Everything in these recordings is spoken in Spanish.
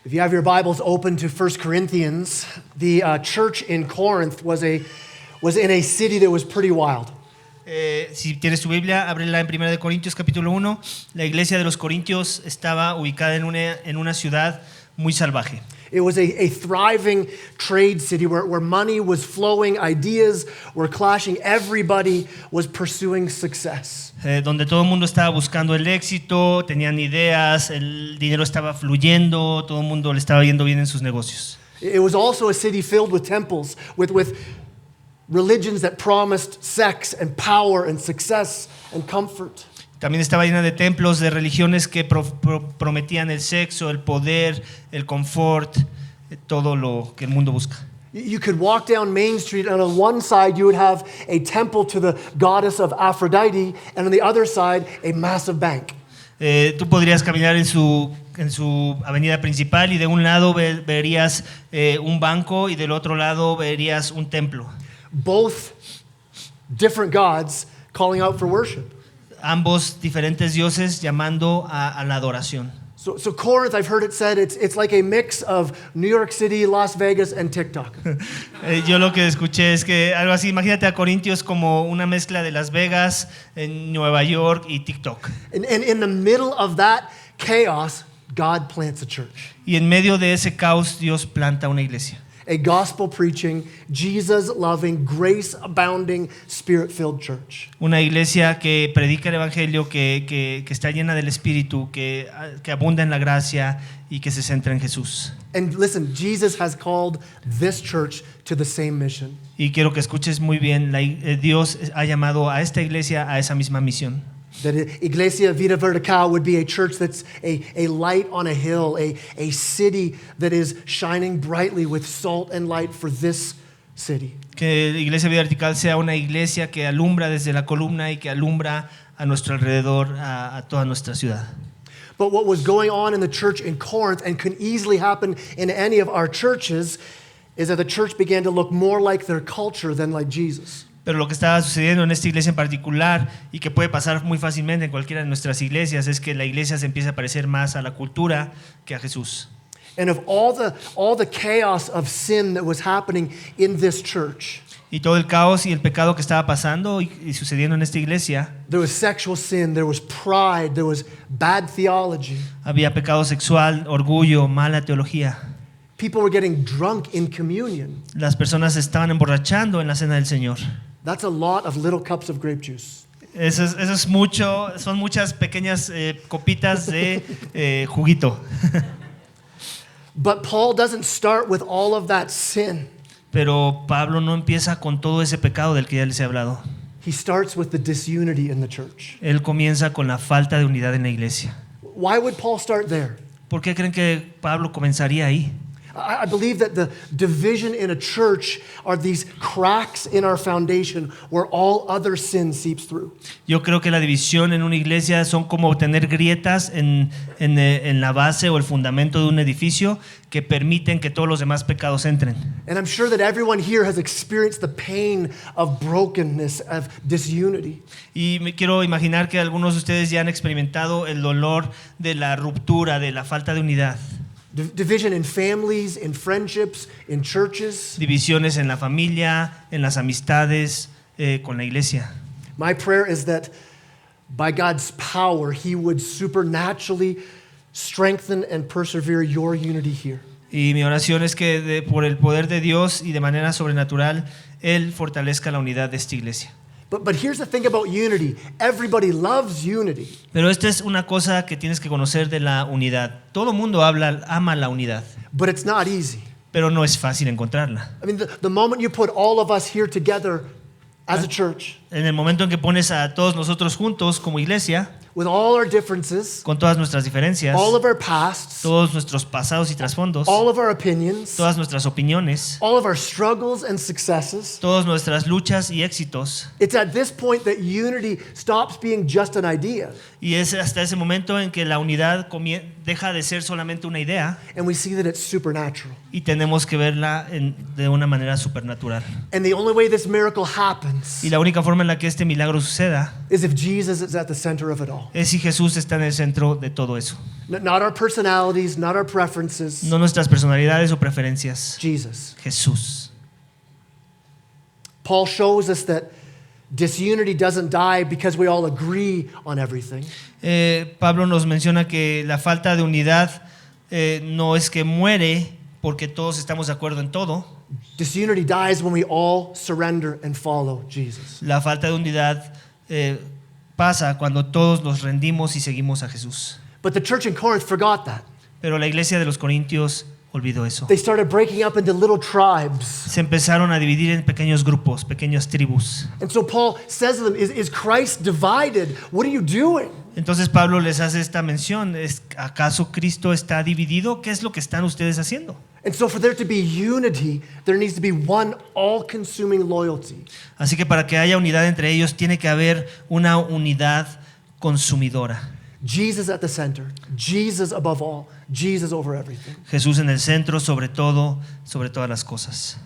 If you have your Bibles open to 1 Corinthians, the church in Corinth was in a city that was pretty wild. Si tienes tu Biblia, ábrela en 1 Corintios capítulo 1. La iglesia de los Corintios estaba ubicada en una ciudad muy salvaje. It was a thriving trade city where money was flowing, ideas were clashing, everybody was pursuing success. Donde todo el mundo estaba buscando el éxito, tenían ideas, el dinero estaba fluyendo, todo el mundo le estaba yendo bien en sus negocios. It was also a city filled with temples, with religions that promised sex and power and success and comfort. También estaba llena de templos, de religiones que prometían el sexo, el poder, el confort, todo lo que el mundo busca. You could walk down Main Street, and on one side you would have a temple to the goddess of Aphrodite, and on the other side a massive bank. Tú podrías caminar en su avenida principal y de un lado verías un banco y del otro lado verías un templo. Both different gods calling out for worship. Ambos diferentes dioses llamando a la adoración. So Corinth, I've heard it said, it's like a mix of New York City, Las Vegas, and TikTok. Yo lo que escuché es que algo así, imagínate a Corintios como una mezcla de Las Vegas, en Nueva York y TikTok. And in the middle of that chaos, God plants a church. Y en medio de ese caos, Dios planta una iglesia. A gospel-preaching, Jesus-loving, grace-abounding, spirit-filled church. Una iglesia que predica el evangelio, que está llena del Espíritu, que abunda en la gracia y que se centra en Jesús. And listen, Jesus has called this church to the same mission. Y quiero que escuches muy bien, Dios ha llamado a esta iglesia a esa misma misión. That Iglesia Vida Vertical would be a church that's a light on a hill, a city that is shining brightly with salt and light for this city. Que la Iglesia Vida Vertical sea una iglesia que alumbra desde la columna y que alumbra a nuestro alrededor, a toda nuestra ciudad. But what was going on in the church in Corinth, and can easily happen in any of our churches, is that the church began to look more like their culture than like Jesus. Pero lo que estaba sucediendo en esta iglesia en particular, y que puede pasar muy fácilmente en cualquiera de nuestras iglesias, es que la iglesia se empieza a parecer más a la cultura que a Jesús. And of all the chaos of sin that was happening in this church, Y todo el caos y el pecado que estaba pasando y sucediendo en esta iglesia, there was sexual sin, there was pride, there was bad theology. había pecado sexual, orgullo, mala teología. People were getting drunk in communion. Las personas se estaban emborrachando en la cena del Señor. That's a lot of little cups of grape juice. Eso es mucho, son muchas pequeñas copitas de juguito. But Paul doesn't start with all of that sin. Pero Pablo no empieza con todo ese pecado del que ya les he hablado. He starts with the disunity in the church. Él comienza con la falta de unidad en la iglesia. Why would Paul start there? ¿Por qué creen que Pablo comenzaría ahí? I believe that the division in a church are these cracks in our foundation where all other sin seeps through. Yo creo que la división en una iglesia son como tener grietas en la base o el fundamento de un edificio que permiten que todos los demás pecados entren. And I'm sure that everyone here has experienced the pain of brokenness, of disunity. Y me quiero imaginar que algunos de ustedes ya han experimentado el dolor de la ruptura, de la falta de unidad. Division in families, in friendships, in churches. Divisiones en la familia, en las amistades, con la iglesia. My prayer is that by God's power, He would supernaturally strengthen and persevere your unity here. Y mi oración es que por el poder de Dios y de manera sobrenatural, Él fortalezca la unidad de esta iglesia. But here's the thing about unity. Everybody loves unity. Pero esta es una cosa que tienes que conocer de la unidad. Todo el mundo ama la unidad, But it's not easy. pero no es fácil encontrarla. I mean, the moment you put all of us here together as a church, En el momento en que pones a todos nosotros juntos como iglesia, with all our differences, con todas nuestras diferencias, all of our pasts, todos nuestros pasados y trasfondos, all of our opinions, todas nuestras opiniones, all of our struggles and successes, todas nuestras luchas y éxitos. it's at this point that unity stops being just an idea. Y es hasta ese momento en que la unidad deja de ser solamente una idea and we see that it's supernatural. y tenemos que verla de una manera supernatural. And the only way this miracle happens Y la única forma en la que este milagro suceda is if Jesus is at the center of it all. es si Jesús está en el centro de todo eso. Not our personalities, not our preferences. No nuestras personalidades o preferencias. Jesus. Jesús. Paul shows us that disunity doesn't die because we all agree on everything. Pablo nos menciona que la falta de unidad no es que muere porque todos estamos de acuerdo en todo. Disunity dies when we all surrender and follow Jesus. La falta de unidad pasa cuando todos nos rendimos y seguimos a Jesús. But the church in Corinth forgot that. Pero la iglesia de los Corintios olvidó eso. They started breaking up into little tribes. Se empezaron a dividir en pequeños grupos, pequeñas tribus. And so Paul says to them, is Christ divided? What are you doing? Entonces Pablo les hace esta mención, ¿acaso Cristo está dividido? ¿Qué es lo que están ustedes haciendo? And so for there to be unity, there needs to be one all-consuming loyalty. Así que para que haya unidad entre ellos tiene que haber una unidad consumidora. Jesus at the center, Jesus above all, Jesus over everything. Jesús en el centro, sobre todo, sobre todas las cosas.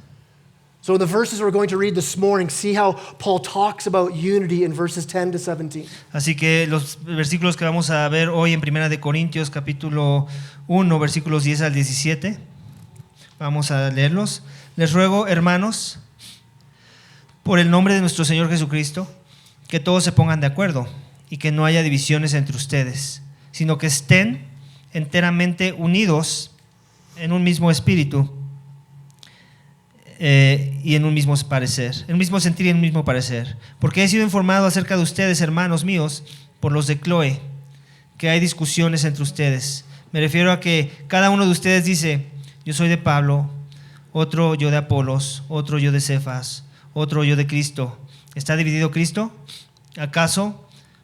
So in the verses we're going to read this morning, see how Paul talks about unity in verses 10 to 17. Así que los versículos que vamos a ver hoy en 1 de Corintios capítulo 1, versículos 10 al 17. Vamos a leerlos. Les ruego, hermanos, por el nombre de nuestro Señor Jesucristo, que todos se pongan de acuerdo y que no haya divisiones entre ustedes, sino que estén enteramente unidos en un mismo espíritu y en un mismo parecer, en un mismo sentir y en un mismo parecer. Porque he sido informado acerca de ustedes, hermanos míos, por los de Cloé, que hay discusiones entre ustedes. Me refiero a que cada uno de ustedes dice: yo soy de Pablo, otro yo de Apolos, otro yo de Cefas, otro yo de Cristo. ¿Está dividido Cristo? ¿Acaso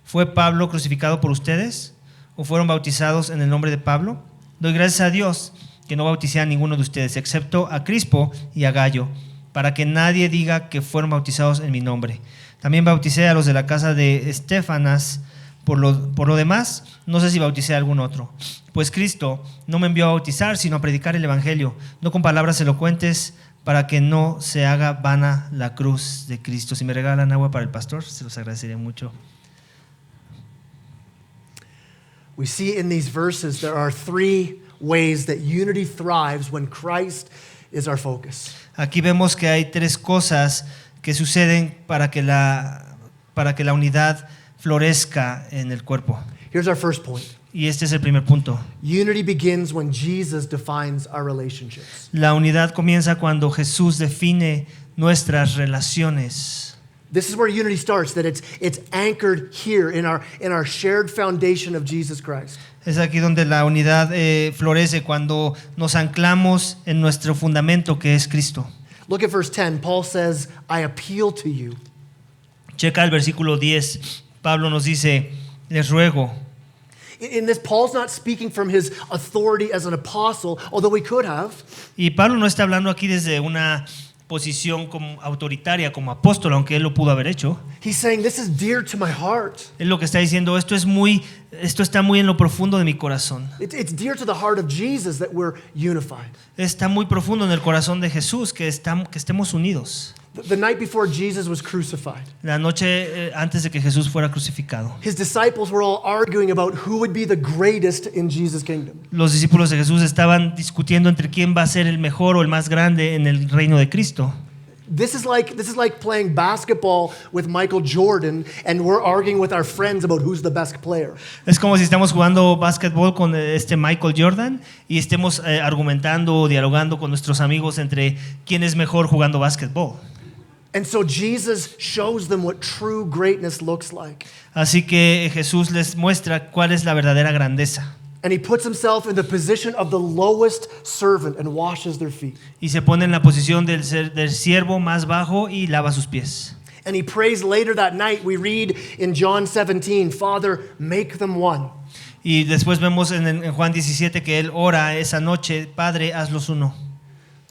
fue Pablo crucificado por ustedes? ¿O fueron bautizados en el nombre de Pablo? Doy gracias a Dios que no bauticé a ninguno de ustedes, excepto a Crispo y a Gallo, para que nadie diga que fueron bautizados en mi nombre. También bauticé a los de la casa de Estéfanas. Por lo demás, no sé si bauticé a algún otro. Pues Cristo no me envió a bautizar, sino a predicar el Evangelio, no con palabras elocuentes, para que no se haga vana la cruz de Cristo. Si me regalan agua para el pastor, se los agradecería mucho. We see in these verses there are three ways that unity thrives when Christ is our focus. Aquí vemos que hay tres cosas que suceden para que la unidad florezca en el cuerpo. Here's our first point. Y este es el primer punto. Unity begins when Jesus defines our relationships. La unidad comienza cuando Jesús define nuestras relaciones. This is where unity starts, that it's anchored here in our shared foundation of Jesus Christ. Es aquí donde la unidad florece, cuando nos anclamos en nuestro fundamento que es Cristo. Look at verse 10. Paul says, I appeal to you. Checa el versículo 10. Pablo nos dice, les ruego. In this, Paul's not speaking from his authority as an apostle, although he could have. Y Pablo no está hablando aquí desde una posición como autoritaria, como apóstol, aunque él lo pudo haber hecho. He's saying, this is dear to my heart. Él lo que está diciendo, esto está muy en lo profundo de mi corazón. It's dear to the heart of Jesus that we're unified. Está muy profundo en el corazón de Jesús que estemos unidos. The night before Jesus was crucified, La noche antes de que Jesús fuera crucificado, his disciples were all arguing about who would be the greatest in Jesus' kingdom. los discípulos de Jesús estaban discutiendo entre quién va a ser el mejor o el más grande en el reino de Cristo. This is like playing basketball with Michael Jordan, and we're arguing with our friends about who's the best player. Es como si estamos jugando básquetbol con Michael Jordan y estemos argumentando o dialogando con nuestros amigos entre quién es mejor jugando básquetbol. And so Jesus shows them what true greatness looks like. Así que Jesús les muestra cuál es la verdadera grandeza. And he puts himself in the position of the lowest servant and washes their feet. Y se pone en la posición del siervo más bajo y lava sus pies. And he prays later that night, we read in John 17, Father, make them one. Y después vemos en Juan 17 que él ora esa noche, Padre, hazlos uno.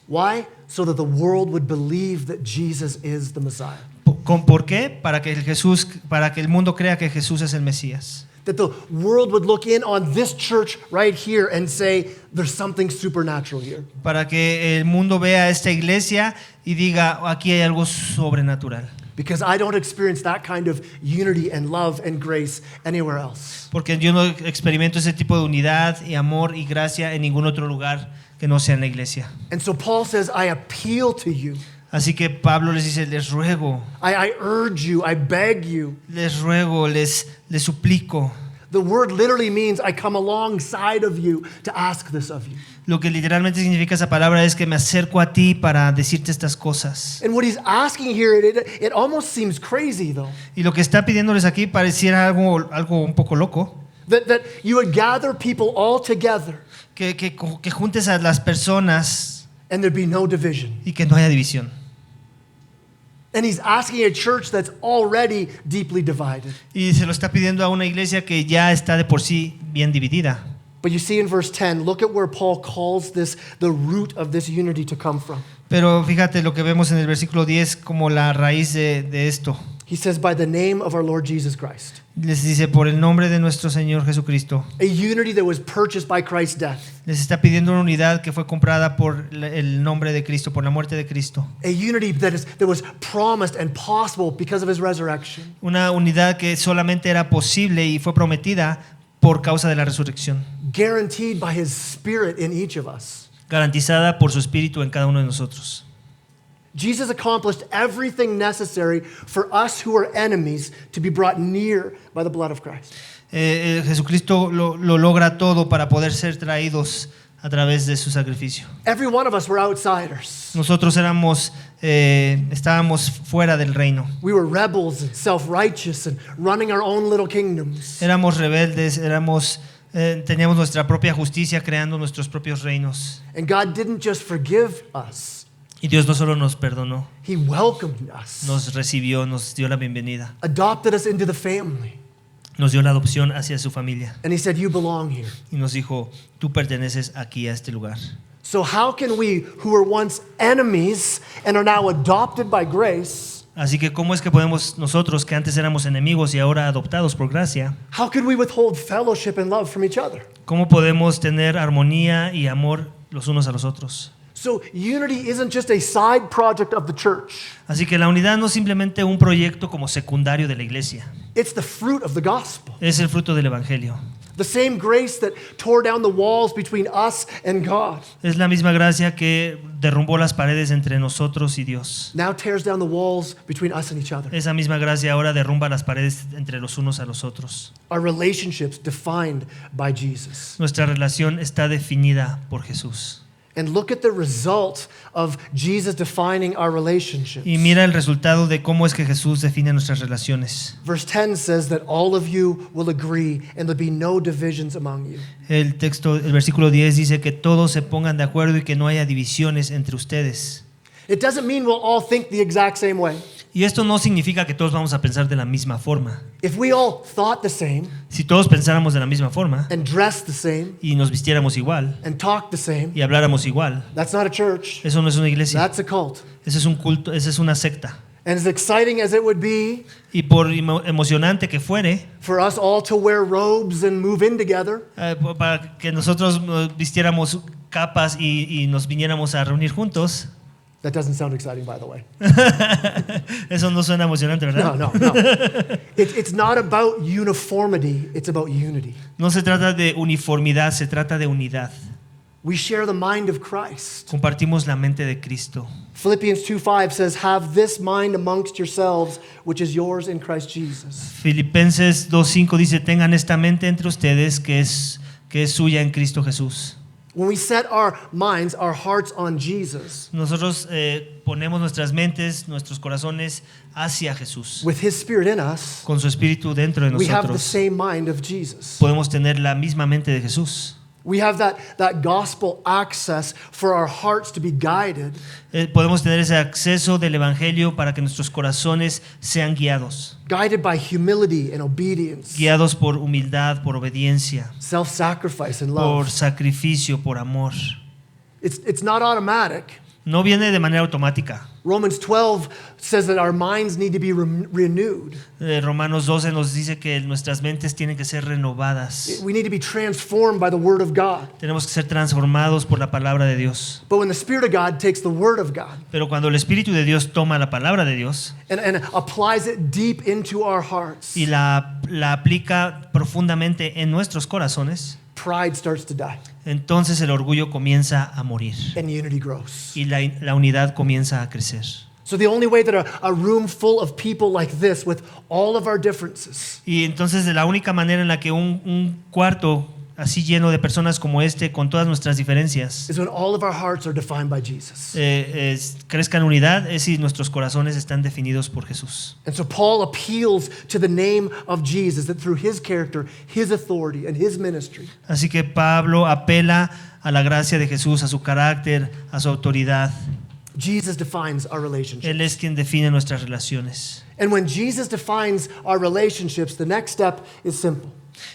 Why? So that the world would believe that Jesus is the Messiah. ¿Por qué? Para que el mundo crea que Jesús es el Mesías. that the world would look in on this church right here and say, there's something supernatural here. Para que el mundo vea esta iglesia y diga, aquí hay algo sobrenatural. Because I don't experience that kind of unity and love and grace anywhere else. Porque yo no experimento ese tipo de unidad y amor y gracia en ningún otro lugar que no sea en la iglesia. And so Paul says, I appeal to you. Así que Pablo les dice, les ruego, I urge you, I beg you. les ruego, les suplico. The word literally means I come alongside of you to ask this of you. Lo que literalmente significa esa palabra es que me acerco a ti para decirte estas cosas. And what he's asking here, it almost seems crazy though. Y lo que está pidiéndoles aquí pareciera algo un poco loco. That you would gather people all together Que juntes a las personas and there'd be no division. y que no haya división. And he's asking a church that's already deeply divided. Y se lo está pidiendo a una iglesia que ya está de por sí bien dividida. But you see in verse 10, look at where Paul calls this the root of this unity to come from. Pero fíjate lo que vemos en el versículo 10 como la raíz de esto. He says, by the name of our Lord Jesus Christ. Les dice, por el nombre de nuestro Señor Jesucristo. A unity that was purchased by Christ's death. Les está pidiendo una unidad que fue comprada por el nombre de Cristo, por la muerte de Cristo. A unity that was promised and possible because of his resurrection. Una unidad que solamente era posible y fue prometida por causa de la resurrección. Guaranteed by his spirit in each of us. Garantizada por su espíritu en cada uno de nosotros. Jesus accomplished everything necessary for us who are enemies to be brought near by the blood of Christ. Jesucristo lo logra todo para poder ser traídos a través de su sacrificio. Every one of us were outsiders. Nosotros estábamos fuera del reino. We were rebels and self-righteous and running our own little kingdoms. Éramos rebeldes, teníamos nuestra propia justicia, creando nuestros propios reinos. And God didn't just forgive us. Y Dios no solo nos perdonó, He welcomed us. nos recibió, nos dio la bienvenida, Adopted us into the family. nos dio la adopción hacia su familia And he said, you belong here. y nos dijo, tú perteneces aquí a este lugar. So how can we, who were once enemies and are now adopted by grace, Así que ¿cómo es que podemos nosotros, que antes éramos enemigos y ahora adoptados por gracia, how could we withhold fellowship and love from each other? cómo podemos tener armonía y amor los unos a los otros? So unity isn't just a side project of the church. Así que la unidad no es simplemente un proyecto como secundario de la iglesia, It's the fruit of the gospel. es el fruto del evangelio. The same grace that tore down the walls between us and God Es la misma gracia que derrumbó las paredes entre nosotros y Dios. now tears down the walls between us and each other. Esa misma gracia ahora derrumba las paredes entre los unos a los otros. Our relationships defined by Jesus. Nuestra relación está definida por Jesús. And look at the result of Jesus defining our relationships. Y mira el resultado de cómo es que Jesús define nuestras relaciones. Verse 10 says that all of you will agree and there'll be no divisions among you. El versículo 10 dice que todos se pongan de acuerdo y que no haya divisiones entre ustedes. It doesn't mean we'll all think the exact same way. Y esto no significa que todos vamos a pensar de la misma forma. If we all thought the same Si todos pensáramos de la misma forma and dressed the same y nos vistiéramos igual and talked the same, y habláramos igual, that's not a church. eso no es una iglesia, That's a cult. eso es un culto, esa es una secta. And as exciting as it would be Y por emocionante que fuere, for us all to wear robes and move in together, para que nosotros vistiéramos capas y nos viniéramos a reunir juntos, that doesn't sound exciting, by the way. eso no suena emocionante, ¿verdad? No. It's not about uniformity, it's about unity. No se trata de uniformidad, se trata de unidad. We share the mind of Christ. Compartimos la mente de Cristo. Philippians 2:5 says, have this mind amongst yourselves, which is yours in Christ Jesus. Filipenses 2:5 dice, tengan esta mente entre ustedes que es suya en Cristo Jesús. When we set our minds, our hearts on Jesus, Nosotros ponemos nuestras mentes, nuestros corazones hacia Jesús. with his spirit in us, Con su espíritu dentro de we have the nosotros, same mind of Jesus. podemos tener la misma mente de Jesús. We have that gospel access for our hearts to be guided Podemos tener ese acceso del evangelio para que nuestros corazones sean guiados. by humility and obedience, Guiados por humildad, por obediencia, self-sacrifice and por love. sacrificio, por amor. It's not automatic. No viene de manera automática. Romans 12 says that our minds need to be renewed. Romanos 12 nos dice que nuestras mentes tienen que ser renovadas. We need to be transformed by the Word of God. Tenemos que ser transformados por la palabra de Dios. But when the Spirit of God takes the Word of God Pero cuando el Espíritu de Dios toma la palabra de Dios and applies it deep into our hearts, y la aplica profundamente en nuestros corazones, pride starts to die entonces el orgullo comienza a morir and unity grows. y la unidad comienza a crecer. So the only way that a room full of people like this, with all of our differences, Y entonces de la única manera en la que un cuarto así lleno de personas como este, con todas nuestras diferencias, is when all of our hearts are defined by Jesus. crezca en unidad, es si nuestros corazones están definidos por Jesús. And so Paul appeals to the name of Jesus, that through his character, his authority, and his ministry, Así que Pablo apela a la gracia de Jesús, a su carácter, a su autoridad. Jesus defines our relationships. Él es quien define nuestras relaciones. And when Jesus defines our relationships, the next step is simple.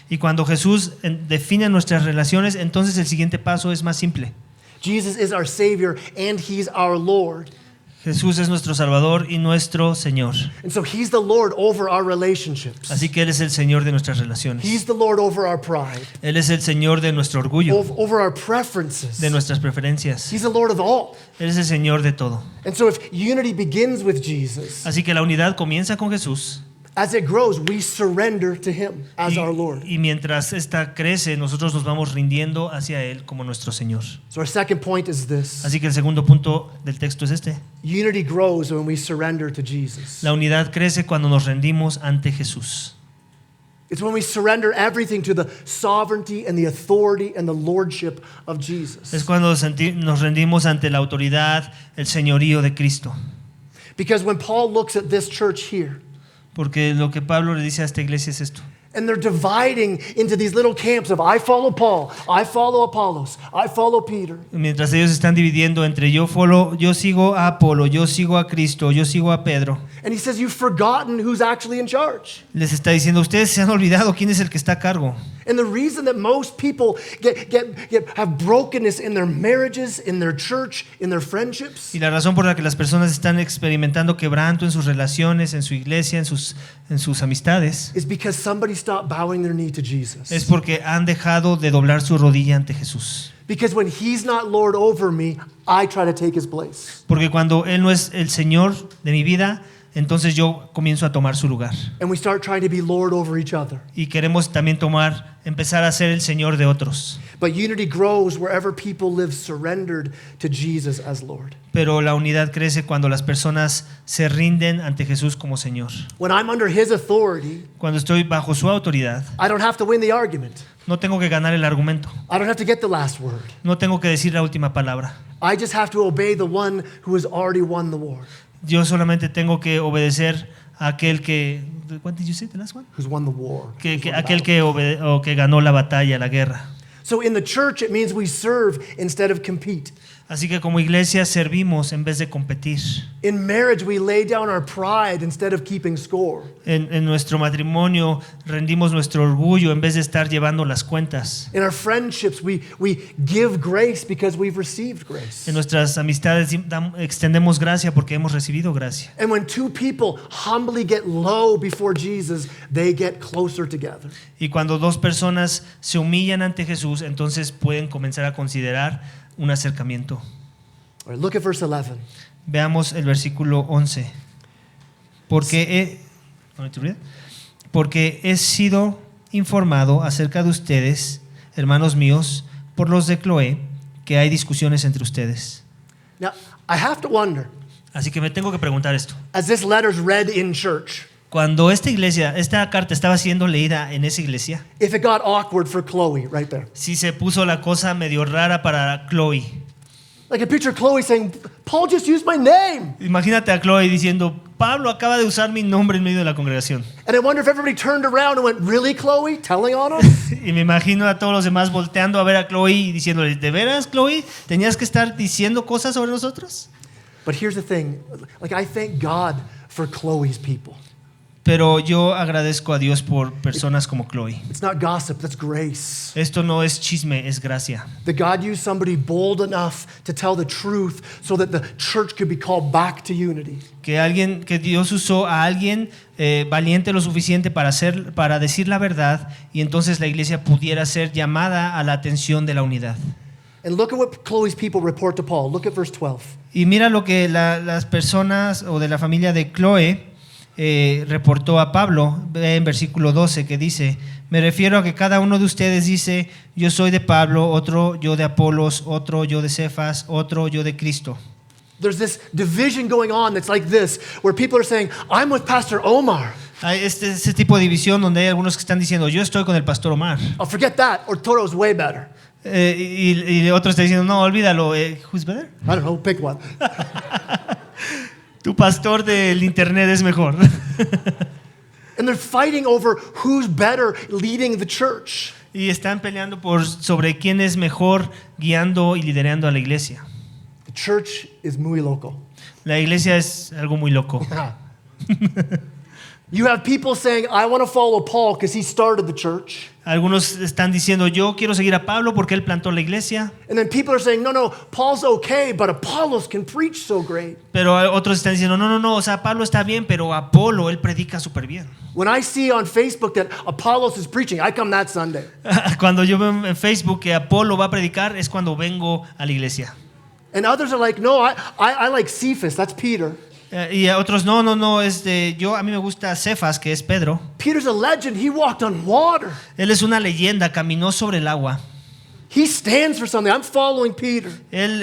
Y cuando Jesús define nuestras relaciones, entonces el siguiente paso es más simple. Jesus is our Savior and He's our Lord. Jesús es nuestro Salvador y nuestro Señor. And so He's the Lord over our relationships. Así que Él es el Señor de nuestras relaciones. He's the Lord over our pride, Él es el Señor de nuestro orgullo, over our preferences. de nuestras preferencias. He's the Lord of all. Él es el Señor de todo. And so if unity begins with Jesus, Así que la unidad comienza con Jesús. as it grows, we surrender to Him as our Lord. Y mientras esta crece, nosotros nos vamos rindiendo hacia Él como nuestro Señor. So our second point is this. Así que el segundo punto del texto es este. Unity grows when we surrender to Jesus. La unidad crece cuando nos rendimos ante Jesús. It's when we surrender everything to the sovereignty and the authority and the lordship of Es Jesus. cuando nos rendimos ante la autoridad, el señorío de Cristo. Because when Paul looks at this church here, Porque lo que Pablo le dice a esta iglesia es esto. and they're dividing into these little camps of I follow Paul, I follow Apollos, I follow Peter. Mientras ellos están dividiendo entre yo sigo a Apolo, yo sigo a Cristo, yo sigo a Pedro, And he says, you've forgotten who's actually in charge. les está diciendo, ustedes se han olvidado quién es el que está a cargo. And the reason that most people have brokenness in their marriages, in their church, in their friendships, Y la razón por la que las personas están experimentando quebranto en sus relaciones, en su iglesia, en sus amistades, is because somebody stopped bowing their knee to Jesus. es porque han dejado de doblar su rodilla ante Jesús. Because when he's not Lord over me, I try to take his place. Porque cuando Él no es el Señor de mi vida, entonces yo comienzo a tomar su lugar. And we start trying to be Lord over each other. Y queremos también empezar a ser el Señor de otros. But unity grows wherever people live surrendered to Jesus as Lord. Pero la unidad crece cuando las personas se rinden ante Jesús como Señor. When I'm under his authority, Cuando estoy bajo su autoridad, I don't have to win the argument. no tengo que ganar el argumento. I don't have to get the last word. No tengo que decir la última palabra. I just have to obey the one who has already won the war. Yo solamente tengo que obedecer a aquel que... What did you say, the last one? Who's won the war. Who's won the Aquel battle. que ganó la batalla, la guerra. So in the church, it means we serve instead of compete. Así que como iglesia servimos en vez de competir. In marriage, we lay down our pride instead of keeping score. En nuestro matrimonio rendimos nuestro orgullo en vez de estar llevando las cuentas. In our friendships, we give grace because we've received grace. En nuestras amistades extendemos gracia porque hemos recibido gracia. And when two people humbly get low before Jesus, they get closer together. Y cuando dos personas se humillan ante Jesús, entonces pueden comenzar a considerar un acercamiento. All right, look at verse 11. Veamos el versículo 11. Porque he sido informado acerca de ustedes, hermanos míos, por los de Cloé, que hay discusiones entre ustedes. Now, I have to wonder, Así que me tengo que preguntar esto. as this letter's read in church, Cuando esta carta estaba siendo leída en esa iglesia, if it got awkward for Chloe right there. sí se puso la cosa medio rara para Chloe. Like a picture of Chloe saying, Paul just used my name. Imagínate a Chloe diciendo, Pablo acaba de usar mi nombre en medio de la congregación. And I wonder if everybody turned around and went, really, Chloe? Telling on us? Y me imagino a todos los demás volteando a ver a Chloe y diciéndole, ¿de veras, Chloe? ¿Tenías que estar diciendo cosas sobre nosotros? But here's the thing. Like, I thank God for Chloe's people. Pero yo agradezco a Dios por personas como Chloe. It's not gossip, that's grace. Esto no es chisme, es gracia. That God used somebody bold enough to tell the truth so that the church could be called back to unity. Que Dios usó a alguien valiente lo suficiente para decir la verdad, y entonces la iglesia pudiera ser llamada a la atención de la unidad. And look at what Chloe's people report to Paul. Look at verse 12. Y mira lo que las personas o de la familia de Chloe reportó a Pablo en versículo 12, que dice: me refiero a que cada uno de ustedes dice, yo soy de Pablo, otro yo de Apolos, otro yo de Cefas, otro yo de Cristo. There's this division going on that's like this, where people are saying, I'm with Pastor Omar. Hay ese tipo de división donde hay algunos que están diciendo, yo estoy con el pastor Omar, Oh, forget that. Ortoro's way better. y otros están diciendo, no, olvídalo, who's better? I don't know, pick one. Tu pastor del internet es mejor. And they're fighting over who's better leading the church. Y están peleando sobre quién es mejor guiando y liderando a la iglesia. The church is muy loco. La iglesia es algo muy loco. You have people saying, I want to follow Paul because he started the church. Algunos están diciendo, yo quiero seguir a Pablo porque él plantó la iglesia. And then people are saying, no, Paul's okay, but Apollos can preach so great. Pero otros están diciendo, no, o sea, Pablo está bien, pero Apolo, él predica súper bien. When I see on Facebook that Apollos is preaching, I come that Sunday. Cuando yo veo en Facebook que Apolo va a predicar, es cuando vengo a la iglesia. And others are like, no, I like Cephas, that's Peter. Y a otros, no, a mí me gusta Cefas, que es Pedro. Peter's a legend, he walked on water. Él es una leyenda, caminó sobre el agua. He stands for something. I'm following Peter. Él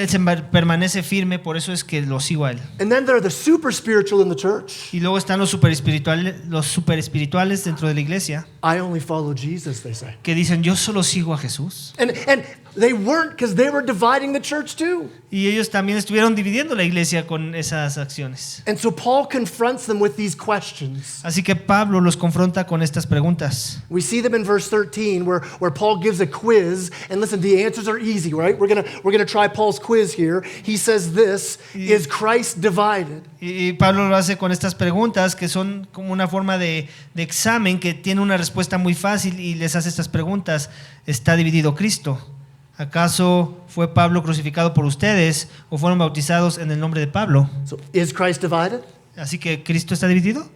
permanece firme, por eso es que lo sigo a él. And then there are the super spiritual in the church. Y luego están los super espirituales dentro de la iglesia, I only follow Jesus, they say. que dicen, yo solo sigo a Jesús. And they weren't, because they were dividing the church too. Y ellos también estuvieron dividiendo la iglesia con esas acciones. And so Paul confronts them with these questions. Así que Pablo los confronta con estas preguntas. We see them in verse 13 where Paul gives a quiz. And listen, the answers are easy, right? We're gonna try Paul's quiz here. He says this, is Christ divided? Y Pablo lo hace con estas preguntas que son como una forma de examen que tiene una respuesta muy fácil, y les hace estas preguntas. ¿Está dividido Cristo? ¿Acaso fue Pablo crucificado por ustedes o fueron bautizados en el nombre de Pablo? So is Christ divided? Así que ¿Cristo está dividido?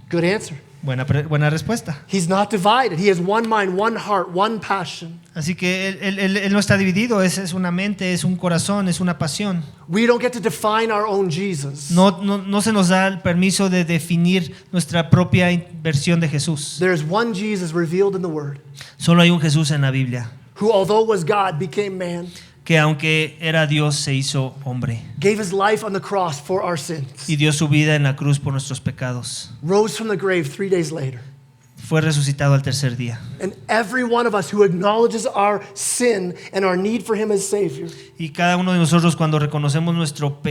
Good answer. Buena respuesta. He's not divided. He has one mind, one heart, one passion. Así que él no está dividido, es una mente, es un corazón, es una pasión. We don't get to define our own Jesus. No se nos da el permiso de definir nuestra propia versión de Jesús. There is one Jesus revealed in the Word, Solo hay un Jesús en la Biblia, who, although was God, became man, que aunque era Dios se hizo hombre gave his life on the cross for our sins, y dio su vida en la cruz por nuestros pecados. rose from the grave 3 days later. Fue resucitado al tercer día. And every one of us who acknowledges our sin and our need for him as Savior, Y cada uno de nosotros, cuando reconocemos nuestro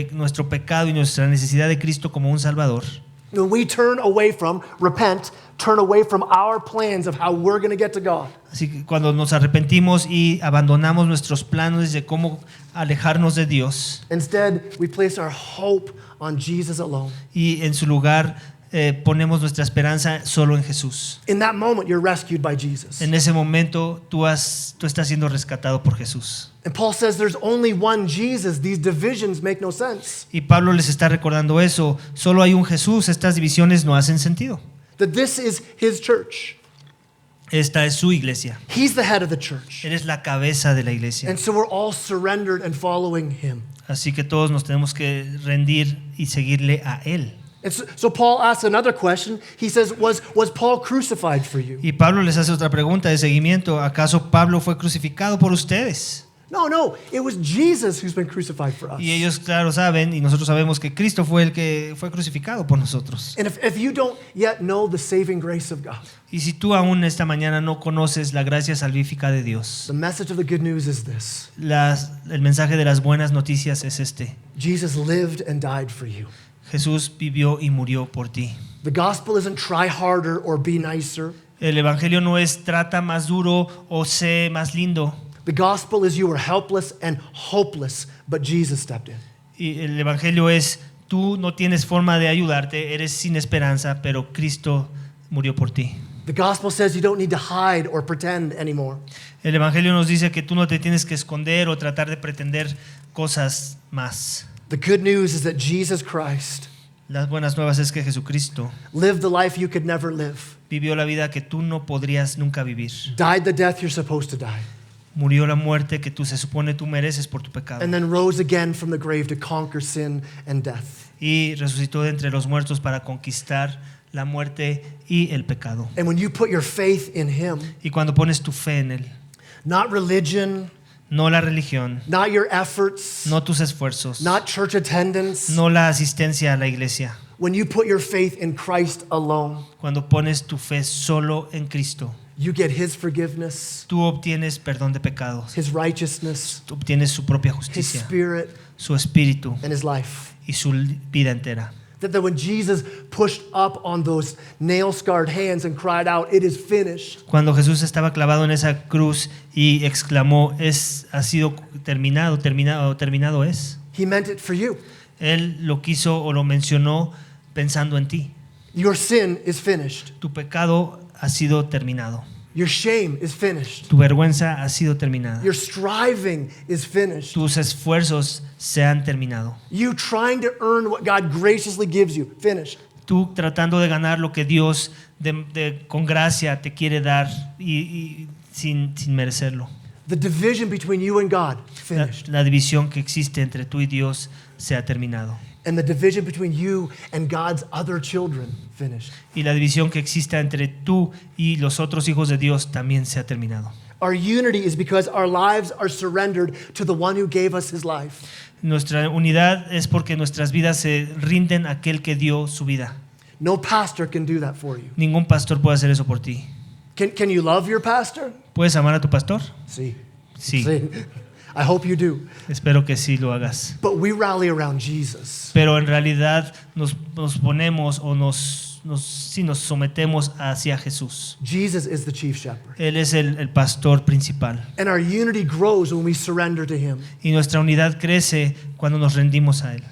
pecado y nuestra necesidad de Cristo como un Salvador, when we turn away from, repent, turn away from our plans of how we're going to get to God, así que cuando nos arrepentimos y abandonamos nuestros planes de cómo alejarnos de Dios, instead we place our hope on Jesus alone. y en su lugar ponemos nuestra esperanza solo en Jesús. In that moment, you're rescued by Jesus. En ese momento tú estás siendo rescatado por Jesús. And Paul says there's only one Jesus. These divisions make no sense. Y Pablo les está recordando eso. Solo hay un Jesús. Estas divisiones no hacen sentido. That this is his church. Esta es su iglesia. He's the head of the church. Él es la cabeza de la iglesia. And so we're all surrendered and following him. Así que todos nos tenemos que rendir y seguirle a Él. And so Paul asks another question. He says, was Paul crucified for you? Y Pablo les hace otra pregunta de seguimiento. ¿Acaso Pablo fue crucificado por ustedes? No, it was Jesus who's been crucified for us. Y ellos, claro, saben, y nosotros sabemos que Cristo fue el que fue crucificado por nosotros. And if you don't yet know the saving grace of God, Y si tú aún esta mañana no conoces la gracia salvífica de Dios, the message of the good news is this. el mensaje de las buenas noticias es este: Jesus lived and died for you. Jesús vivió y murió por ti. The gospel isn't try harder or be nicer. El evangelio no es trata más duro o sé más lindo. The gospel is you were helpless and hopeless, but Jesus stepped in. Y el evangelio es tú no tienes forma de ayudarte, eres sin esperanza, pero Cristo murió por ti. The gospel says you don't need to hide or pretend anymore. El Evangelio nos dice que tú no te tienes que esconder o tratar de pretender cosas más. The good news is that Jesus Christ Las buenas nuevas es que Jesucristo lived the life you could never live, vivió la vida que tú no podrías nunca vivir. died the death you're supposed to die, Murió la muerte que tú se supone tú mereces por tu pecado. and then rose again from the grave to conquer sin and death. Y resucitó de entre los muertos para conquistar la muerte y el pecado. And when you put your faith in him, Y cuando pones tu fe en Él, not religion, no la religión, not your efforts, no tus esfuerzos, not church attendance, no la asistencia a la iglesia. when you put your faith in Christ alone, Cuando pones tu fe solo en Cristo, you get his forgiveness, tú obtienes perdón de pecados, his righteousness, tú obtienes su propia his justicia, spirit, su espíritu and his life. y su vida entera. That when Jesus pushed up on those nail-scarred hands and cried out, "It is finished," Cuando Jesús estaba clavado en esa cruz y exclamó, ha sido terminado es. he meant it for you. Él lo quiso o lo mencionó pensando en ti. Your sin is finished. Tu pecado ha sido terminado. Your shame is finished. Tu vergüenza ha sido terminada. Your striving is finished. Tus esfuerzos se han terminado. You trying to earn what God graciously gives you, finished. Tú tratando de ganar lo que Dios con gracia te quiere dar y sin merecerlo. The division between you and God, finished. La división que existe entre tú y Dios se ha terminado. And the division between you and God's other children, finished. Y la división que existe entre tú y los otros hijos de Dios también se ha terminado. Our unity is because our lives are surrendered to the one who gave us his life. Nuestra unidad es porque nuestras vidas se rinden a aquel que dio su vida. No pastor can do that for you. Ningún pastor puede hacer eso por ti. Can you love your pastor? ¿Puedes amar a tu pastor? Sí. Sí, Sí. I hope you do. espero que sí lo hagas. But we rally around Jesus. Pero en realidad nos ponemos o nos sometemos hacia Jesús. Jesus is the chief shepherd. Él es el pastor principal. And our unity grows when we surrender to him. Y nuestra unidad crece cuando nos rendimos a Él.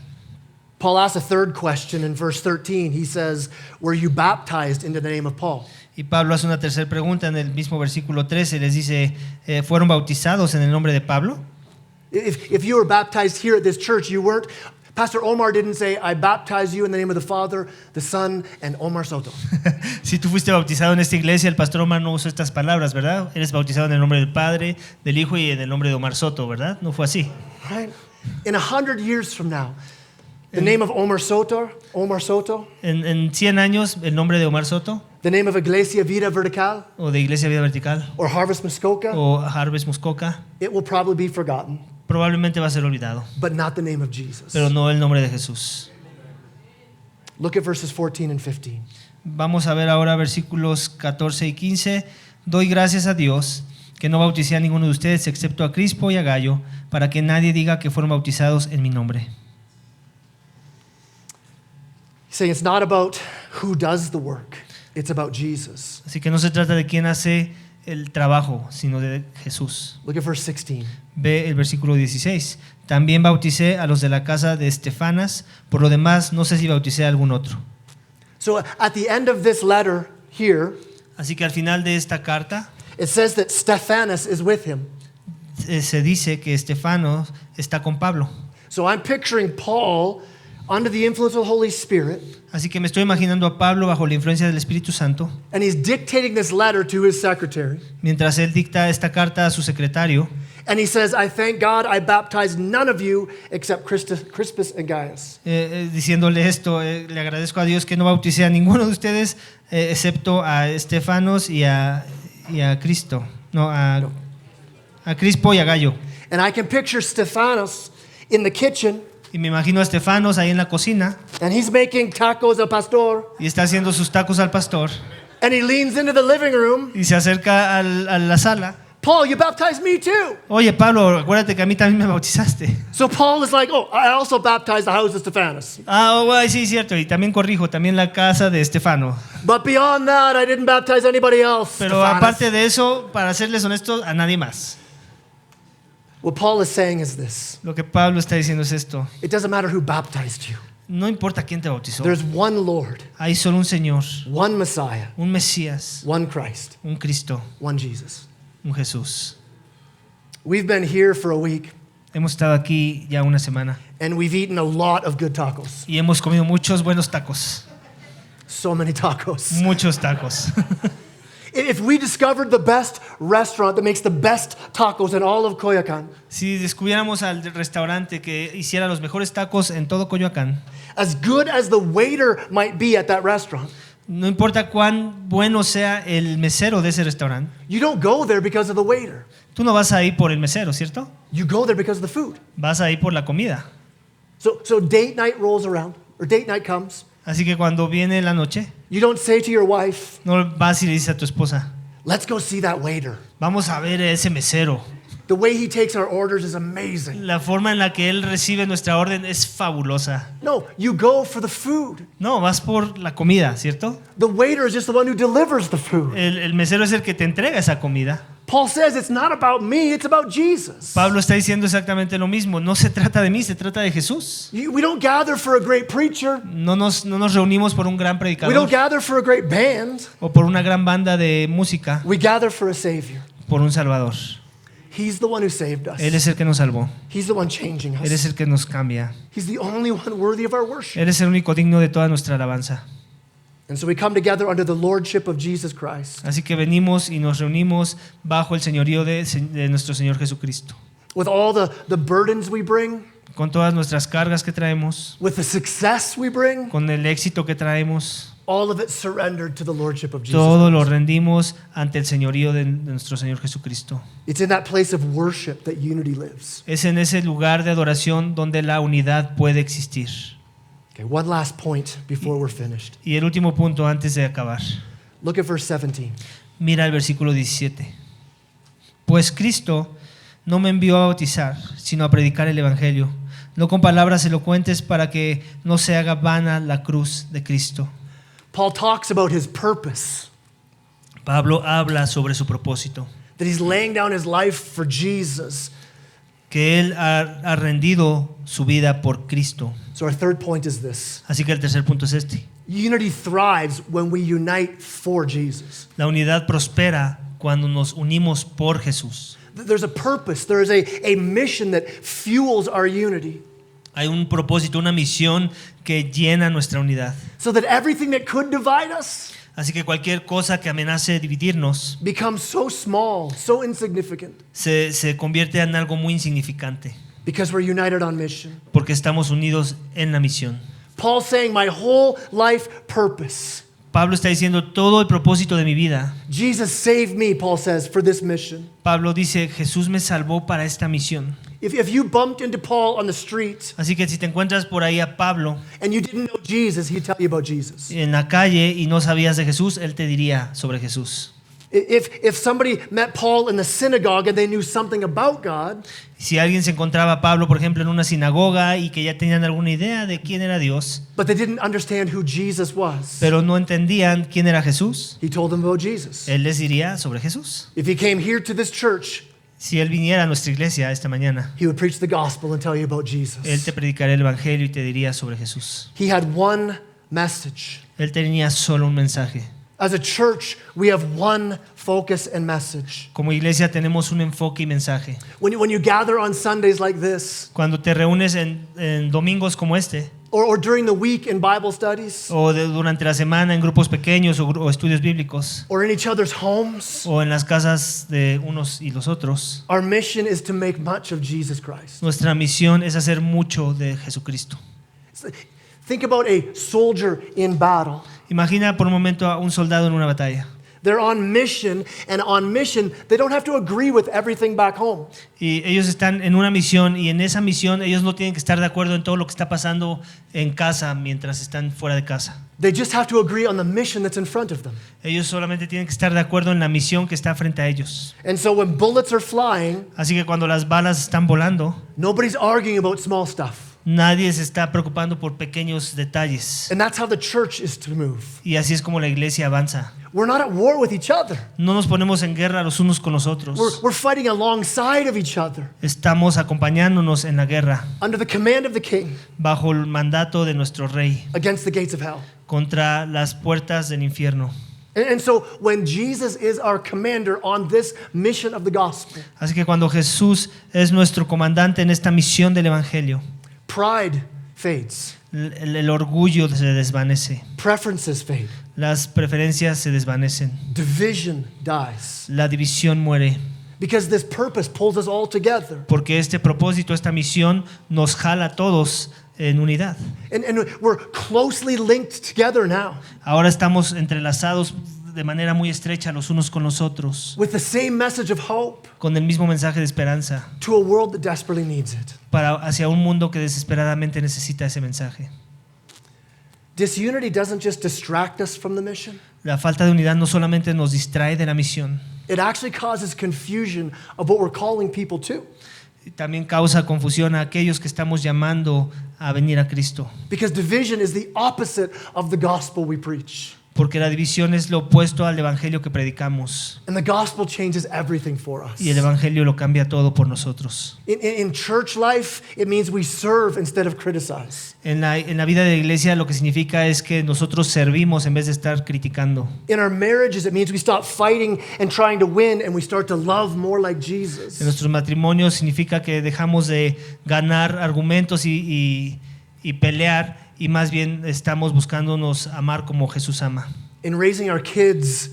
Paul asks a third question in verse 13. He says, "Were you baptized into the name of Paul?" Y Pablo hace una tercera pregunta en el mismo versículo 13. Les dice, ¿fueron bautizados en el nombre de Pablo? If you were baptized here at this church, you weren't. Pastor Omar didn't say, "I baptize you in the name of the Father, the Son, and Omar Soto." Si tú fuiste bautizado en esta iglesia, el pastor Omar no usó estas palabras, ¿verdad? Eres bautizado en el nombre del Padre, del Hijo y en el nombre de Omar Soto, ¿verdad? No fue así. Right? In 100 years from now, the name of Omar Soto, En 100 años, el nombre de Omar Soto, the name of Iglesia Vida Vertical, o de Iglesia Vida Vertical, or Harvest Muskoka, o Harvest Muskoka, it will probably be forgotten, probablemente va a ser olvidado, but not the name of Jesus. pero no el nombre de Jesús. Look at verses 14 and 15. Vamos a ver ahora versículos 14 y 15. Doy gracias a Dios que no bauticé a ninguno de ustedes excepto a Crispo y a Gallo, para que nadie diga que fueron bautizados en mi nombre. He's saying it's not about who does the work, it's about Jesus. Así que no se trata de quién hace el trabajo, sino de Jesús. Look at verse 16. Ve el versículo 16. También bauticé a los de la casa de Estefanas, por lo demás no sé si bauticé a algún otro. So at the end of this letter here, Así que al final de esta carta it says that Stephanas is with him. se dice que Estefanos está con Pablo. So I'm picturing Paul under the influence of the Holy Spirit, Así que me estoy imaginando a Pablo bajo la influencia del Espíritu Santo, and he's dictating this letter to his secretary. mientras él dicta esta carta a su secretario. And he says, "I thank God I baptized none of you except Crispus and Gaius." Diciéndole esto, le agradezco a Dios que no bauticé a ninguno de ustedes excepto a Estefanos y a Cristo, a Crispo y a Gallo. And I can picture Stephanos in the kitchen, Y me imagino a Estefanos ahí en la cocina and he's making tacos al pastor, y está haciendo sus tacos al pastor and he leans into the living room. y se acerca a la sala. "Paul, you baptized me too." Oye, Pablo, acuérdate que a mí también me bautizaste. So Paul is like, "Oh, I also baptized the house of Stephanas. Sí, cierto. Y también corrijo, también la casa de Estefano. But beyond that, I didn't baptize anybody else." Pero Stephanas. aparte de eso, para serles honestos, a nadie más. What Paul is saying is this: Lo que Pablo está diciendo es esto. it doesn't matter who baptized you. No importa quién te bautizó. There's one Lord, Hay solo un Señor, one Messiah, un Mesías, one Christ, un Cristo, one Jesus. un Jesús. We've been here for a week, Hemos estado aquí ya una semana and we've eaten a lot of good tacos. y hemos comido muchos buenos tacos. So many tacos. Muchos tacos. If we discovered the best restaurant that makes the best tacos in all of Coyoacán, Si descubriéramos al restaurante que hiciera los mejores tacos en todo Coyoacán, as good as the waiter might be at that restaurant, no importa cuán bueno sea el mesero de ese restaurante, you don't go there because of the waiter. tú no vas ahí por el mesero, ¿cierto? You go there because of the food. Vas ahí por la comida. So date night rolls around, or date night comes. Así que cuando viene la noche, You don't say to your wife, no vas y le dices a tu esposa, let's go see that waiter. vamos a ver a ese mesero. The way he takes our orders is amazing. La forma en la que él recibe nuestra orden es fabulosa. No, you go for the food. No, vas por la comida, ¿cierto? The waiter is just the one who delivers the food. El mesero es el que te entrega esa comida. Paul says it's not about me, it's about Jesus. Pablo está diciendo exactamente lo mismo. No se trata de mí, se trata de Jesús. We don't gather for a great preacher. No nos reunimos por un gran We don't predicador gather for a great band. o por una gran banda de música, We gather for a Savior. por un Salvador. He's the one who saved us. Él es el que nos salvó. He's the one changing Él es us. el que nos cambia. He's the only one worthy of our worship. Él es el único digno de toda nuestra alabanza. And so we come together under the lordship of Jesus Christ Así que venimos y nos reunimos bajo el señorío de nuestro Señor Jesucristo. with all the burdens we bring, Con todas nuestras cargas que traemos, with the success we bring, con el éxito que traemos, all of it surrendered to the lordship of Jesus todo lo Christ. rendimos ante el señorío de nuestro Señor Jesucristo. It's in that place of worship that unity lives. Es en ese lugar de adoración donde la unidad puede existir. Okay, one last point before we're finished. Y el último punto antes de acabar. Look at verse 17. Mira el versículo 17. Pues Cristo no me envió a bautizar, sino a predicar el Evangelio, no con palabras elocuentes para que no se haga vana la cruz de Cristo. Paul talks about his purpose, Pablo habla sobre su propósito, that he's laying down his life for Jesus. que él ha rendido su vida por Cristo. So our third point is this. Así que el tercer punto es este. Unity thrives when we unite for Jesus. La unidad prospera cuando nos unimos por Jesús. There's a purpose, there is a mission that fuels our unity. Hay un propósito, una misión que llena nuestra unidad. So that everything that could divide us Así que cualquier cosa que amenace dividirnos becomes so small, so insignificant, se convierte en algo muy insignificante, because we're united on mission. porque estamos unidos en la misión. Paul's saying my whole life purpose. Pablo está diciendo todo el propósito de mi vida. Jesus saved me, Paul says, for this mission. Pablo dice, Jesús me salvó para esta misión. If you bumped into Paul on the street Así que si te encuentras por ahí a Pablo and you didn't know Jesus, he'd tell you about Jesus. en la calle y no sabías de Jesús, él te diría sobre Jesús. If somebody met Paul in the synagogue and they knew something about God, Si alguien se encontraba a Pablo, por ejemplo, en una sinagoga y que ya tenían alguna idea de quién era Dios, but they didn't understand who Jesus was, pero no entendían quién era Jesús, he told them about Jesus. él les diría sobre Jesús. If he came here to this church, Si él viniera a nuestra iglesia esta mañana, he would preach the gospel and tell you about él Jesus. te predicaría el evangelio y te diría sobre Jesús. He had one message. Él tenía solo un mensaje. As a church, we have one focus and message. Como iglesia tenemos un enfoque y mensaje. When you gather on Sundays like this, Cuando te reúnes en domingos como este, or during the week in Bible studies, o durante la semana en grupos pequeños o estudios bíblicos, or in each other's homes, o en las casas de unos y los otros, our mission is to make much of Jesus Christ. nuestra misión es hacer mucho de Jesucristo. Think about a soldier in battle. Imagina por un momento a un soldado en una batalla. They're on mission, and on mission, they don't have to agree with everything back home. Y ellos están en una misión y en esa misión ellos no tienen que estar de acuerdo en todo lo que está pasando en casa mientras están fuera de casa. They just have to agree on the mission that's in front of them. Ellos solamente tienen que estar de acuerdo en la misión que está frente a ellos. And so when bullets are flying, Así que cuando las balas están volando, nobody's arguing about small stuff. Nadie se está preocupando por pequeños detalles. And that's how the church is to move. Y así es como la iglesia avanza. We're not at war with each other. No nos ponemos en guerra los unos con los otros. We're fighting alongside of each other Estamos acompañándonos en la guerra under the command of the king bajo el mandato de nuestro rey against the gates of hell. contra las puertas del infierno. And so when Jesus is our commander on this mission of the gospel, Así que cuando Jesús es nuestro comandante en esta misión del evangelio, pride fades, el orgullo se desvanece, preferences fade, las preferencias se desvanecen, division dies. la división muere, Because this purpose pulls us all together. porque este propósito, esta misión nos jala a todos en unidad. And we're closely linked together now Ahora estamos entrelazados de manera muy estrecha los unos con los otros, with the same message of hope con el mismo mensaje de esperanza to a world that desperately needs it. hacia un mundo que desesperadamente necesita ese mensaje. Disunity doesn't just distract us from the mission, La falta de unidad no solamente nos distrae de la misión, it actually causes confusion of what we're calling people to. también causa confusión a aquellos que estamos llamando a venir a Cristo, Because division is the opposite of the gospel we preach. porque la división es lo opuesto al evangelio que predicamos, And the gospel changes everything for us. y el evangelio lo cambia todo por nosotros. In church life, it means we serve instead of criticize. En la vida de la iglesia lo que significa es que nosotros servimos en vez de estar criticando. In our marriages, it means we stop fighting and trying to win and we start to love more like Jesus. En nuestros matrimonios significa que dejamos de ganar argumentos y pelear, y más bien estamos buscándonos amar como Jesús ama. In raising our kids,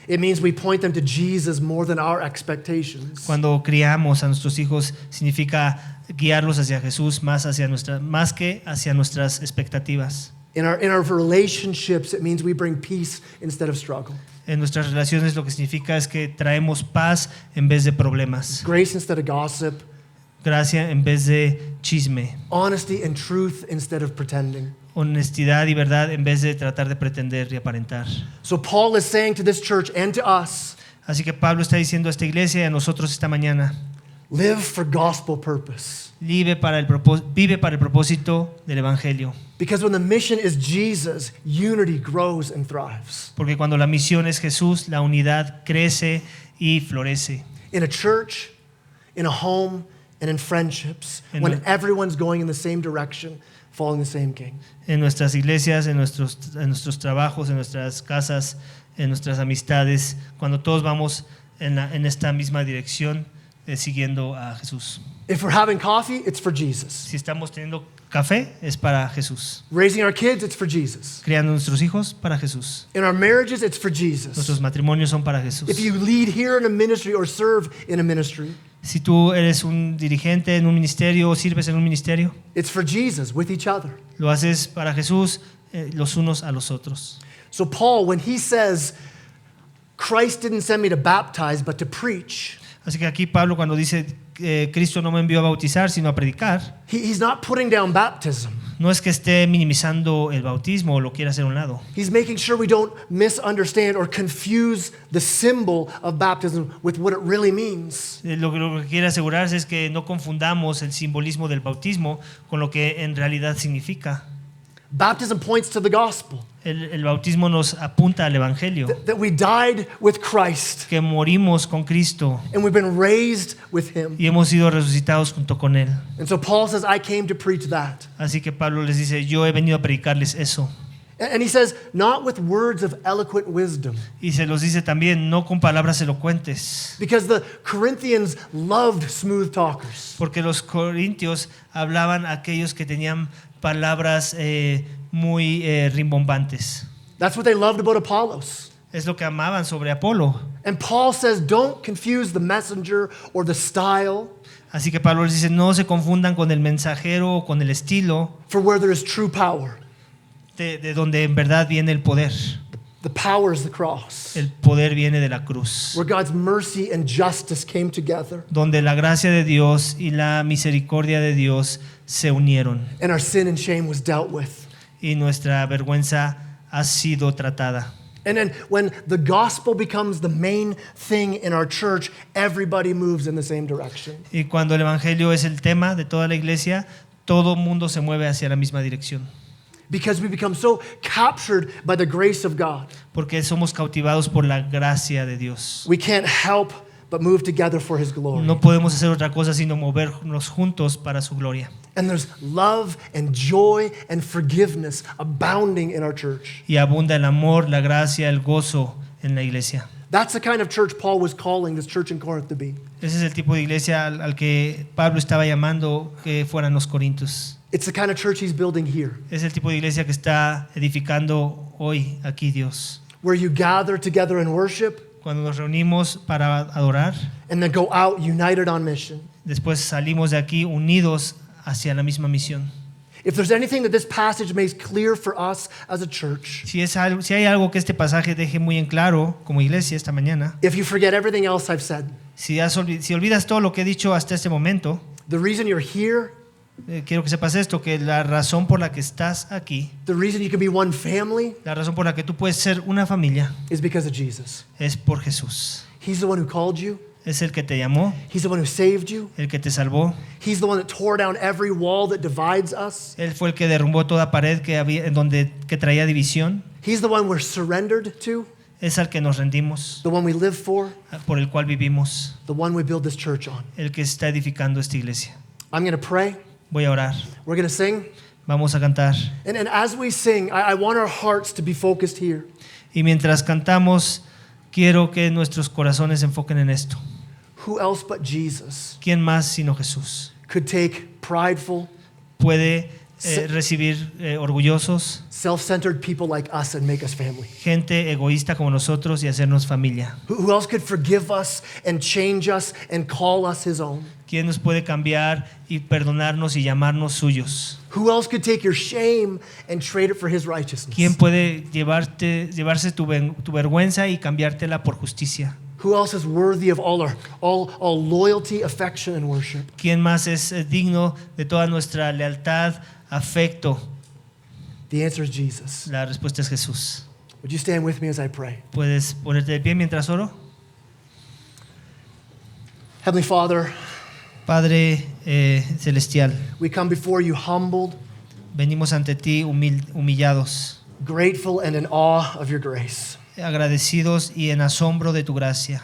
it means we point them to Jesus more than our expectations. Cuando criamos a nuestros hijos significa guiarlos hacia Jesús más que hacia nuestras expectativas. In our relationships, it means we bring peace instead of struggle, En nuestras relaciones lo que significa es que traemos paz en vez de problemas, grace instead of gossip, gracia en vez de chisme, honesty and truth instead of pretending. honestidad y verdad en vez de tratar de pretender y aparentar. So Paul is saying to this church and to us, Así que Pablo está diciendo a esta iglesia y a nosotros esta mañana: live for gospel purpose. vive para el propósito del evangelio, Because when the mission is Jesus, unity grows and thrives. porque cuando la misión es Jesús, la unidad crece y florece. In a church, in a home, and in friendships, En when un- everyone's going in the same direction, following the same king. En nuestras iglesias, en nuestros trabajos, en nuestras casas, en nuestras amistades, cuando todos vamos en esta misma dirección, siguiendo a Jesús. If we're having coffee, it's for Jesus. Si estamos teniendo café, es para Jesús. Raising our kids, it's for Jesus. Criando a nuestros hijos, para Jesús. In our marriages, it's for Jesus. Nuestros matrimonios son para Jesús. If you lead here in a ministry or serve in a ministry, Si tú eres un dirigente en un ministerio o sirves en un ministerio, it's for Jesus with each other. lo haces para Jesús, los unos a los otros. So Paul, when he says, Christ didn't send me to baptize, but to preach, Así que aquí Pablo, cuando dice Cristo no me envió a bautizar sino a predicar, he's not putting down baptism. no es que esté minimizando el bautismo o lo quiera hacer a un lado. He's making sure we don't misunderstand or confuse the symbol of baptism with what it really means. Lo que quiere asegurarse es que no confundamos el simbolismo del bautismo con lo que en realidad significa. Baptism points to the gospel, El bautismo nos apunta al evangelio, that we died with Christ que morimos con Cristo and we've been raised with him. y hemos sido resucitados junto con Él. And so Paul says, I came to preach that. Así que Pablo les dice, yo he venido a predicarles eso. And he says, not with words of eloquent wisdom. Y se los dice también, no con palabras elocuentes, Because the Corinthians loved smooth talkers. porque los corintios hablaban a aquellos que tenían palabras muy rimbombantes. That's what they loved about Apollos. Es lo que amaban sobre Apolo. And Paul says, don't confuse the messenger or the style Así que Pablo les dice, no se confundan con el mensajero o con el estilo for where there is true power. de donde en verdad viene el poder. The power is the cross, El poder viene de la cruz, where God's mercy and justice came together, donde la gracia de Dios y la misericordia de Dios se unieron and our sin and shame was dealt with. y nuestra vergüenza ha sido tratada. And then when the gospel becomes the main thing in our church, everybody moves in the same direction. Y cuando el evangelio es el tema de toda la iglesia, todo mundo se mueve hacia la misma dirección. Because we become so captured by the grace of God. Porque somos cautivados por la gracia de Dios. We can't help but move together for His glory. No podemos hacer otra cosa sino movernos juntos para su gloria. And there's love and joy and forgiveness abounding in our church. Y abunda el amor, la gracia, el gozo en la iglesia. That's the kind of church Paul was calling this church in Corinth to be. Ese es el tipo de iglesia al que Pablo estaba llamando que fueran los corintios. It's the kind of church he's building here, Es el tipo de iglesia que está edificando hoy aquí Dios. where you gather together in worship Cuando nos reunimos para adorar, and then go out united on mission. después salimos de aquí unidos hacia la misma misión. If there's anything that this passage makes clear for us as a church, Si hay algo que este pasaje deje muy en claro como iglesia esta mañana, if you forget everything else I've said, si olvidas todo lo que he dicho hasta este momento, the reason you're here, quiero que sepas esto, que la razón por la que estás aquí, the reason you can be one family, la razón por la que tú puedes ser una familia, is because of Jesus. es por Jesús. He's the one who called you. Es el que te llamó, He's the one who saved you. el que te salvó. He's the one that tore down every wall that divides us. Él fue el que derrumbó toda pared que había, que traía división. He's the one we're surrendered to, Es al que nos rendimos, the one we live for, por el cual vivimos, the one we build this church on. el que está edificando esta iglesia. I'm going to pray. Voy a orar, We're going to sing. vamos a cantar. And as we sing, I want our hearts to be focused here. Y mientras cantamos, quiero que nuestros corazones se enfoquen en esto. Who else but Jesus ¿Quién más sino Jesús could take prideful, puede recibir orgullosos, self-centered people like us and make us family? gente egoísta como nosotros y hacernos familia? Who else could forgive us and change us and call us His own? ¿Quién nos puede cambiar y perdonarnos y llamarnos suyos? Who else could take your shame and trade it for His righteousness? ¿Quién puede llevarse tu vergüenza y cambiártela por justicia? Who else is worthy of all loyalty, affection, and worship? ¿Quién más es digno de toda nuestra lealtad, afecto? The answer is Jesus. La respuesta es Jesús. Would you stand with me as I pray? ¿Puedes ponerte de pie mientras oro? Heavenly Father, Padre celestial, we come before you humbled, venimos ante ti humillados, grateful, and in awe of your grace. agradecidos y en asombro de tu gracia.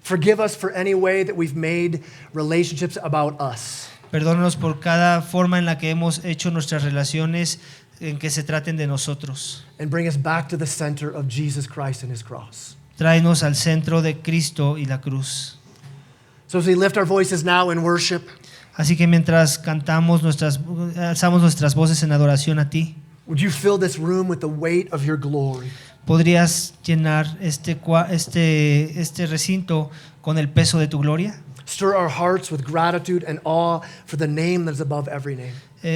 Forgive us for any way that we've made relationships about us. Perdónanos por cada forma en la que hemos hecho nuestras relaciones en que se traten de nosotros. And bring us back to the center of Jesus Christ and His cross. Tráenos al centro de Cristo y la cruz. So as we lift our voices now in worship, Así que mientras alzamos nuestras voces en adoración a ti, would you fill this room with the weight of your glory? ¿podrías llenar este recinto con el peso de tu gloria? Stir our hearts with gratitude and awe for the name that is above every name.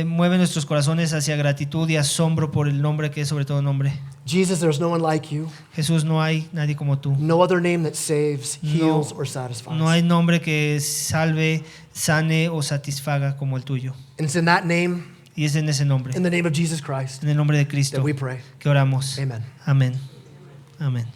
Mueve nuestros corazones hacia gratitud y asombro por el nombre que es sobre todo nombre. Jesus, there's no one like you. Jesús, no hay nadie como tú. No other name that saves, heals, or satisfies. No hay nombre que salve, sane o satisfaga como el tuyo. And it's in that name, Y es en ese nombre, in the name of Jesus Christ, en el nombre de that Cristo, we pray. que oramos. Amen. Amén. Amén.